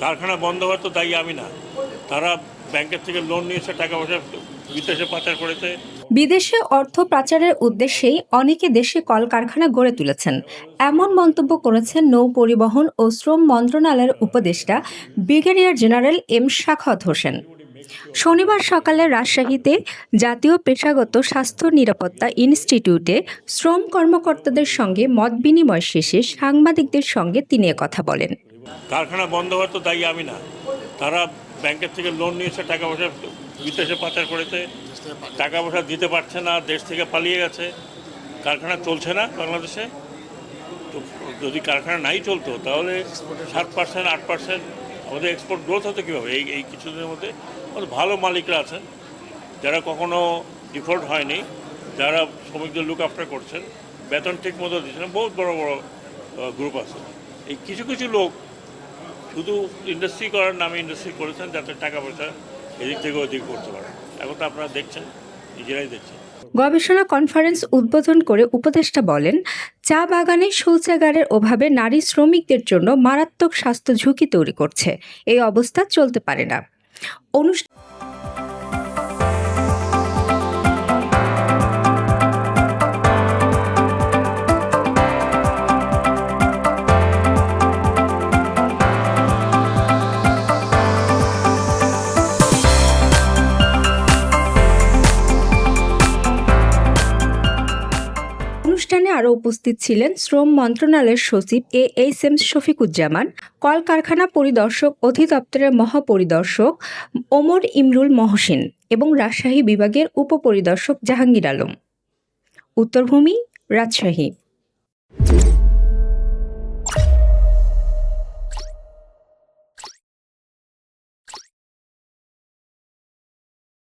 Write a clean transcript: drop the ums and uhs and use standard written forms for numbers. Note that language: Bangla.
কারখানা বন্ধ হওয়ার তো দায়ী আমি না। তারা ব্যাংকের থেকে লোন নিয়েছে, টাকা পয়সা বিদেশে পাচার করেছে। বিদেশে অর্থ পাচারের উদ্দেশ্যেই অনেকে দেশে কলকারখানা গড়ে তুলেছেন, এমন মন্তব্য করেছেন নৌ পরিবহন ও শ্রম মন্ত্রণালয়ের উপদেষ্টা brigadier general M Sakhawat Hossain. শনিবার সকালে রাজশাহীতে জাতীয় পেশাগত স্বাস্থ্য নিরাপত্তা ইনস্টিটিউটে শ্রম কর্মকর্তাদের সঙ্গে মতবিনিময় শেষে সাংবাদিকদের সঙ্গে তিনি কথা বলেন। কারখানা বন্ধ হওয়ার তো দায়ী আমি না। তারা ব্যাংকের থেকে লোন নিয়েছে, টাকা পয়সা বিদেশে পাচার করেছে, টাকা পয়সা দিতে পারছে না, দেশ থেকে পালিয়ে গেছে। কারখানা চলছে না বাংলাদেশে। তো যদি কারখানা নাই চলতো তাহলে 7%, 8% আমাদের এক্সপোর্ট গ্রোথ হতো কীভাবে? এই কিছুদিনের মধ্যে আমাদের ভালো মালিকরা আছেন, যারা কখনো ডিফল্ট হয়নি, যারা শ্রমিকদের লুক আফটার করছেন, বেতন ঠিক মতো দিচ্ছেন। বহুত বড় বড় গ্রুপ আছে। এই কিছু কিছু লোক শুধু ইন্ডাস্ট্রি করার নামে ইন্ডাস্ট্রি করেছেন, যাতে টাকা পয়সা এদিক থেকে ওদিক করতে পারে। এখন তো আপনারা দেখছেন, নিজেরাই দেখছেন। গবেষণা কনফারেন্স উদ্বোধন করে উপদেষ্টা বলেন, চা বাগানে শৌচাগারের অভাবে নারী শ্রমিকদের জন্য মারাত্মক স্বাস্থ্য ঝুঁকি তৈরি করছে। এই অবস্থা চলতে পারে না। অনুষ্ঠানে আরও উপস্থিত ছিলেন শ্রম মন্ত্রণালয়ের সচিব এএসএম শফিকুজ্জামান, কলকারখানা পরিদর্শক অধিদপ্তরের মহাপরিদর্শক ওমর ইমরুল মহসিন এবং রাজশাহী বিভাগের উপপরিদর্শক জাহাঙ্গীর আলম। উত্তরভূমি, রাজশাহী।